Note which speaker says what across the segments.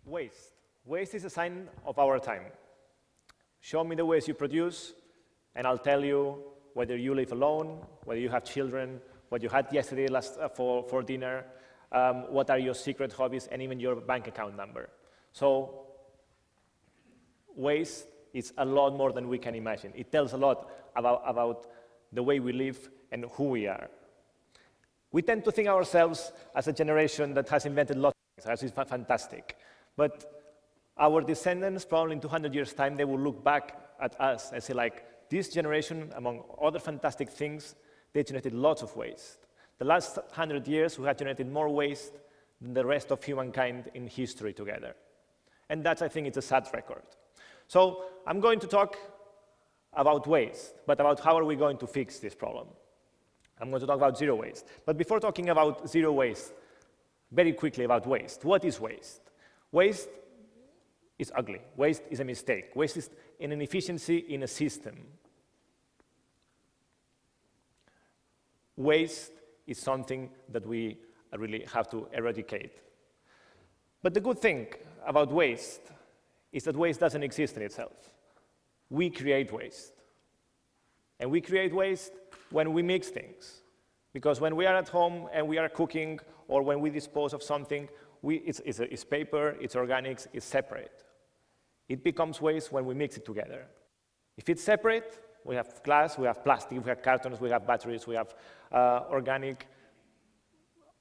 Speaker 1: Waste. Waste is a sign of our time. Show me the waste you produce, and I'll tell you whether you live alone, whether you have children, what you had yesterday for dinner, what are your secret hobbies, and even your bank account number. So waste is a lot more than we can imagine. It tells a lot about the way we live and who we are. We tend to think ourselves as a generation that has invented lots of things, which is fantastic. But our descendants, probably in 200 years' time, they will look back at us and say, like, this generation, among other fantastic things, they generated lots of waste. The last 100 years, we have generated more waste than the rest of humankind in history together. And that, I think, is a sad record. So I'm going to talk about waste, but about how are we going to fix this problem. I'm going to talk about zero waste. But before talking about zero waste, very quickly about waste. What is waste? Waste is ugly. Waste is a mistake. Waste is an inefficiency in a system. Waste is something that we really have to eradicate. But the good thing about waste is that waste doesn't exist in itself. We create waste. And we create waste when we mix things. Because when we are at home and we are cooking, or when we dispose of something, it's paper, it's organics, it's separate. It becomes waste when we mix it together. If it's separate, we have glass, we have plastic, we have cartons, we have batteries, we have organic.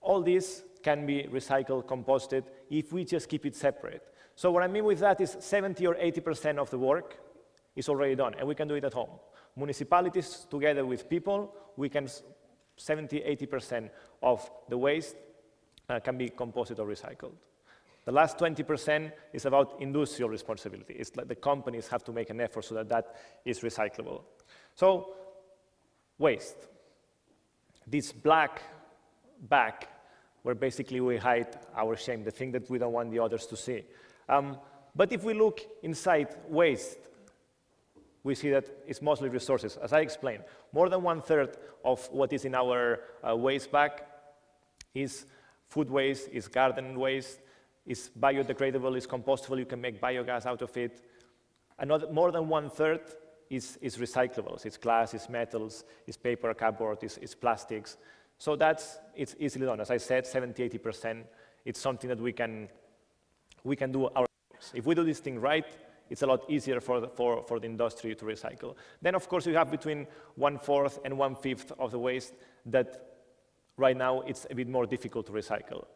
Speaker 1: All this can be recycled, composted, if we just keep it separate. So what I mean with that is 70 or 80% of the work is already done, and we can do it at home. Municipalities, together with people, we can 70, 80% of the waste can be composted or recycled. The last 20% is about industrial responsibility. It's like the companies have to make an effort so that that is recyclable. So, waste. This black bag where basically we hide our shame, the thing that we don't want the others to see. But if we look inside waste, we see that it's mostly resources. As I explained, more than 1/3 of what is in our waste bag is food waste, is garden waste, is biodegradable, is compostable, you can make biogas out of it. More than 1/3 is recyclables. It's glass, it's metals, it's paper, cardboard, it's plastics. So it's easily done. As I said, 70, 80%. It's something that we can do ourselves. If we do this thing right, it's a lot easier for the industry to recycle. Then, of course, we have between 1/4 and 1/5 of the waste that right now it's a bit more difficult to recycle.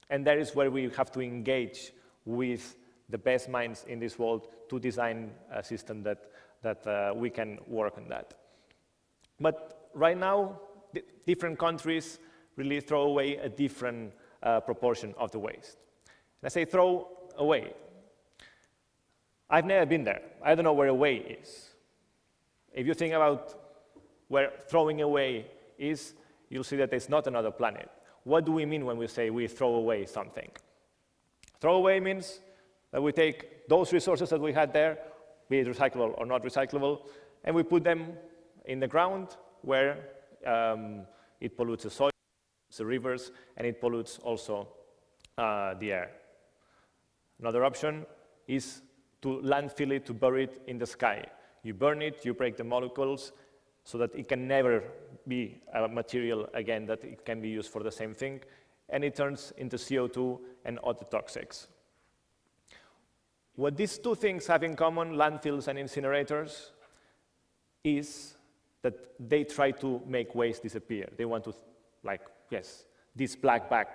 Speaker 1: And that is where we have to engage with the best minds in this world to design a system that we can work on that. But right now, different countries really throw away a different proportion of the waste. And I say throw away. I've never been there. I don't know where away is. If you think about where throwing away is, you'll see that it's not another planet. What do we mean when we say we throw away something? Throw away means that we take those resources that we had there, be it recyclable or not recyclable, and we put them in the ground where it pollutes the soil, the rivers, and it pollutes also the air. Another option is to landfill it, to bury it in the sky. You burn it, you break the molecules, so that it can never be a material again that it can be used for the same thing, and it turns into CO2 and other toxics. What these two things have in common, landfills and incinerators, is that they try to make waste disappear. They want to, like, yes, this black bag,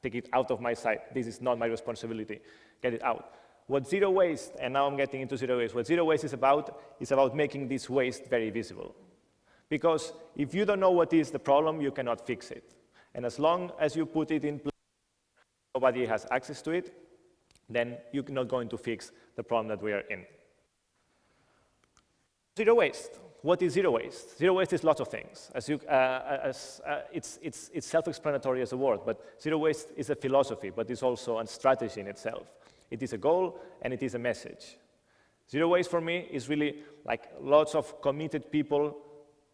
Speaker 1: take it out of my sight. This is not my responsibility. Get it out. What zero waste, and now I'm getting into zero waste, what zero waste is about making this waste very visible. Because if you don't know what is the problem, you cannot fix it. And as long as you put it in place, nobody has access to it, then you're not going to fix the problem that we are in. Zero waste. What is zero waste? Zero waste is lots of things. It's self-explanatory as a word, but zero waste is a philosophy, but it's also a strategy in itself. It is a goal, and it is a message. Zero waste for me is really like lots of committed people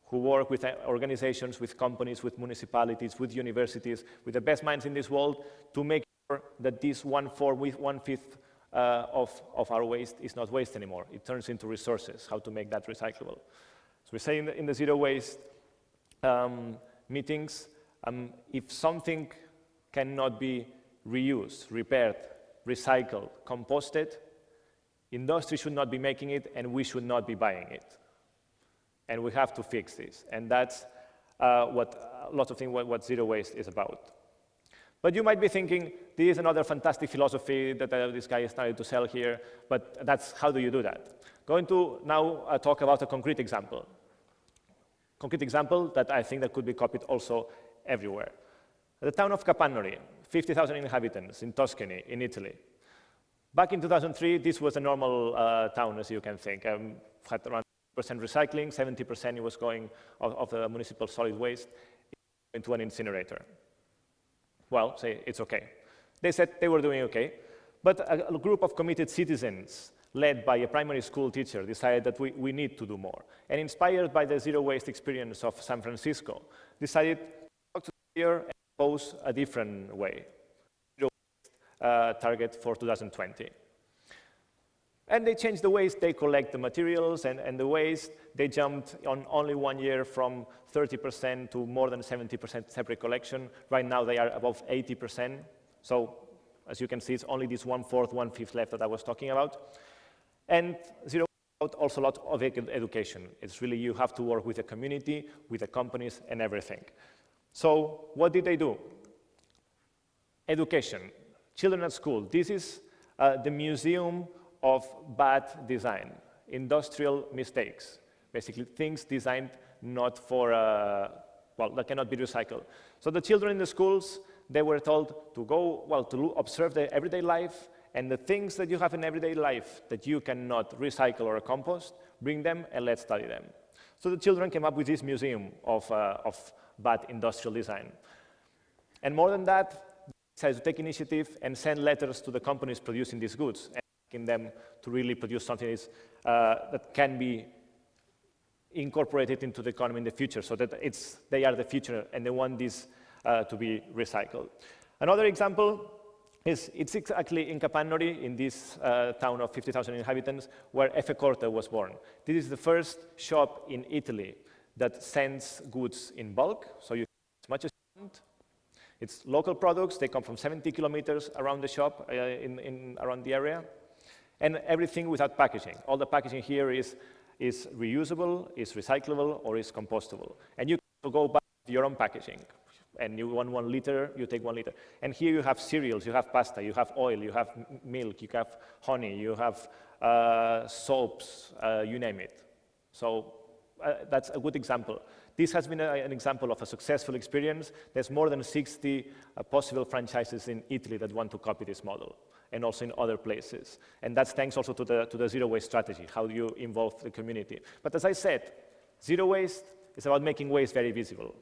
Speaker 1: who work with organizations, with companies, with municipalities, with universities, with the best minds in this world to make sure that this 1/4, 1/5 of our waste is not waste anymore. It turns into resources, how to make that recyclable. So we say in the Zero Waste meetings, if something cannot be reused, repaired, recycled, composted, industry should not be making it, and we should not be buying it. And we have to fix this. And that's lots of things what Zero Waste is about. But you might be thinking, this is another fantastic philosophy that this guy is trying to sell here, but how do you do that? Going to now talk about a concrete example. Concrete example that I think that could be copied also everywhere. The town of Capannori, 50,000 inhabitants in Tuscany, in Italy. Back in 2003, this was a normal town, as you can think. Had around 10% recycling, 70% it was going of the municipal solid waste into an incinerator. Well, say it's okay. They said they were doing okay, but a group of committed citizens led by a primary school teacher decided that we need to do more. And inspired by the zero waste experience of San Francisco, decided to talk to the mayor and propose a different way, zero waste target for 2020. And they changed the waste, they collect the materials and the waste. They jumped on only 1 year from 30% to more than 70% separate collection. Right now they are above 80%. So as you can see, it's only this 1/4, 1/5 left that I was talking about. And Zero Waste also a lot of education. It's really, you have to work with the community, with the companies and everything. So what did they do? Education, children at school. This is the museum of bad design, industrial mistakes, basically things designed not for, well, that cannot be recycled. So the children in the schools, they were told to go, well, to observe their everyday life, and the things that you have in everyday life that you cannot recycle or compost, bring them and let's study them. So the children came up with this museum of bad industrial design. And more than that, they decided to take initiative and send letters to the companies producing these goods, asking them to really produce something that can be incorporated into the economy in the future, so that they are the future and they want this to be recycled. Another example is it's exactly in Capannori, in this town of 50,000 inhabitants, where F. Corte was born. This is the first shop in Italy that sends goods in bulk, so you can as much as you want. It's local products, they come from 70 kilometers around the shop, around the area, and everything without packaging. All the packaging here is reusable, is recyclable, or is compostable. And you can go back to your own packaging. And you want 1 liter, you take 1 liter. And here you have cereals, you have pasta, you have oil, you have milk, you have honey, you have soaps, you name it. So that's a good example. This has been an example of a successful experience. There's more than 60 possible franchises in Italy that want to copy this model, and also in other places. And that's thanks also to the zero waste strategy, how do you involve the community. But as I said, zero waste is about making waste very visible.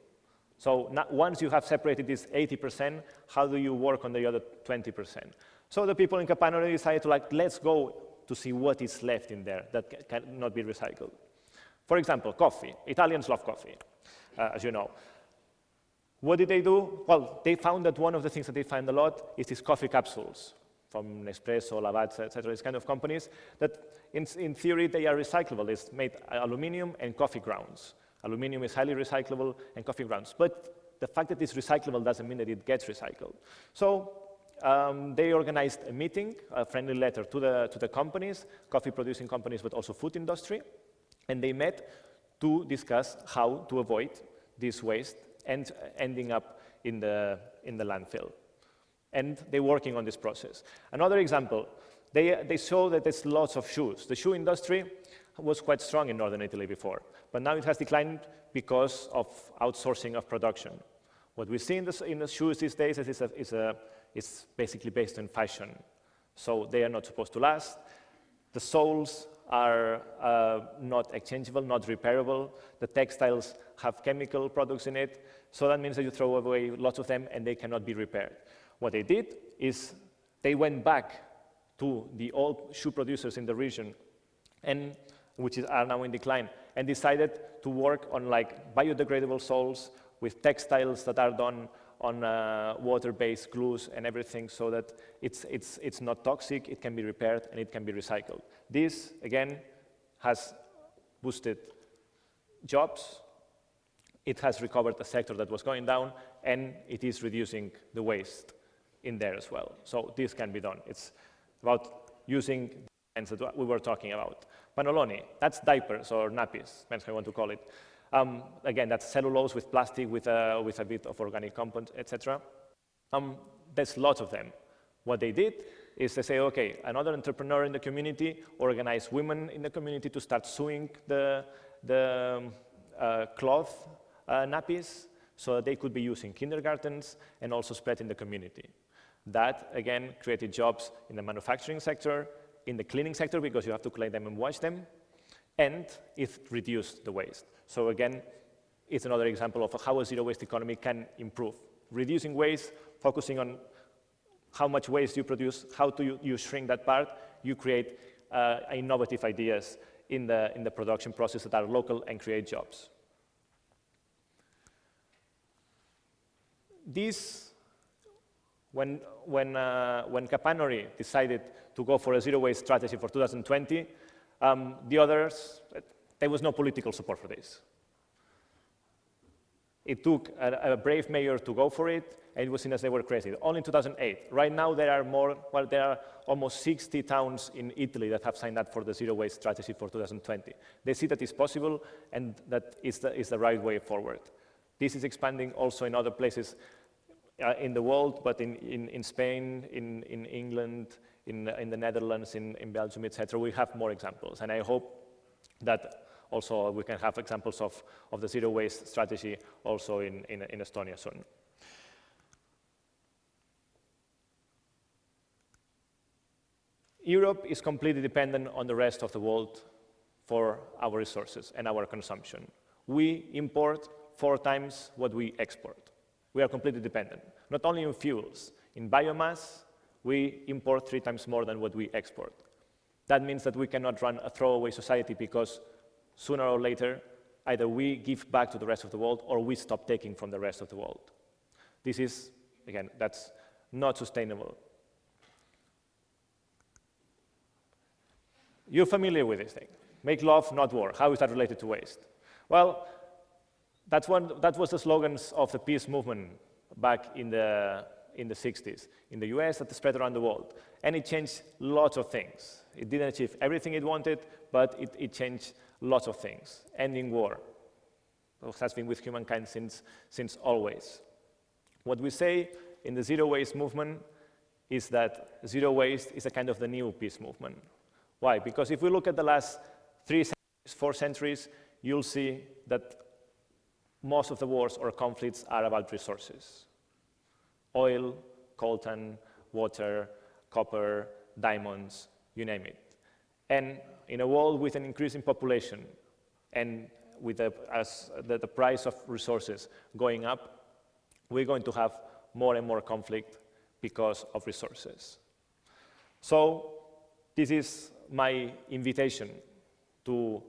Speaker 1: So once you have separated this 80%, how do you work on the other 20%? So the people in Capannori decided to let's go to see what is left in there that cannot be recycled. For example, coffee. Italians love coffee, as you know. What did they do? Well, they found that one of the things that they find a lot is these coffee capsules from Nespresso, Lavazza, etc., these kind of companies that in theory they are recyclable. It's made aluminum and coffee grounds. Aluminum is highly recyclable and coffee grounds. But the fact that it's recyclable doesn't mean that it gets recycled. So they organized a meeting, a friendly letter to the companies, coffee producing companies, but also food industry. And they met to discuss how to avoid this waste and ending up in the landfill. And they're working on this process. Another example, they saw that there's lots of shoes. The shoe industry was quite strong in northern Italy before, but now it has declined because of outsourcing of production. What we see in the shoes these days is basically based on fashion. So they are not supposed to last. The soles are not exchangeable, not repairable. The textiles have chemical products in it. So that means that you throw away lots of them and they cannot be repaired. What they did is they went back to the old shoe producers in the region, and which are now in decline, and decided to work on biodegradable soles with textiles that are done water-based glues and everything so that it's not toxic, it can be repaired, and it can be recycled. This, again, has boosted jobs, it has recovered a sector that was going down, and it is reducing the waste in there as well. So this can be done. It's about using the lines that we were talking about. Panoloni, that's diapers or nappies, depends how you want to call it. Again, that's cellulose with plastic, with a bit of organic compound, etc. There's lots of them. What they did is they say, okay, another entrepreneur in the community organized women in the community to start sewing the cloth nappies so that they could be used in kindergartens and also spread in the community. That, again, created jobs in the manufacturing sector, in the cleaning sector, because you have to collect them and wash them, and it reduced the waste. So again, it's another example of how a zero-waste economy can improve. Reducing waste, focusing on how much waste you produce, how do you shrink that part, you create innovative ideas in the production process that are local and create jobs. This, when Kapanori decided to go for a zero-waste strategy for 2020, the others, there was no political support for this. It took a brave mayor to go for it, and it was seen as they were crazy. Only in 2008. Right now, there are almost 60 towns in Italy that have signed up for the zero-waste strategy for 2020. They see that it's possible, and that is the right way forward. This is expanding also in other places in the world, but in Spain, in England, in the Netherlands, in Belgium, etc. We have more examples, and I hope that also we can have examples of the zero-waste strategy also in Estonia soon. Europe is completely dependent on the rest of the world for our resources and our consumption. We import 4 times what we export. We are completely dependent, not only in fuels. In biomass, we import 3 times more than what we export. That means that we cannot run a throwaway society because sooner or later, either we give back to the rest of the world or we stop taking from the rest of the world. This is, again, that's not sustainable. You're familiar with this thing. Make love, not war. How is that related to waste? Well, that was the slogans of the peace movement back in the 60s, in the US, that spread around the world. And it changed lots of things. It didn't achieve everything it wanted, but it changed lots of things. Ending war. It has been with humankind since always. What we say in the zero waste movement is that zero waste is a kind of the new peace movement. Why? Because if we look at the last 3 centuries, 4 centuries, you'll see that most of the wars or conflicts are about resources. Oil, coltan, water, copper, diamonds, you name it. And in a world with an increasing population and with the price of resources going up, we're going to have more and more conflict because of resources. So this is my invitation to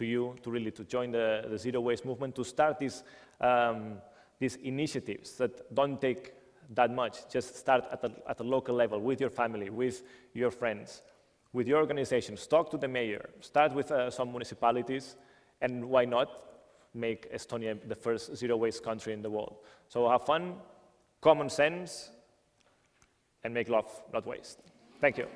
Speaker 1: you to really join the zero waste movement, to start these initiatives that don't take that much. Just start at a local level with your family, with your friends, with your organizations. Talk to the mayor. Start with some municipalities, and why not make Estonia the first zero waste country in the world? So have fun, common sense, and make love, not waste. Thank you.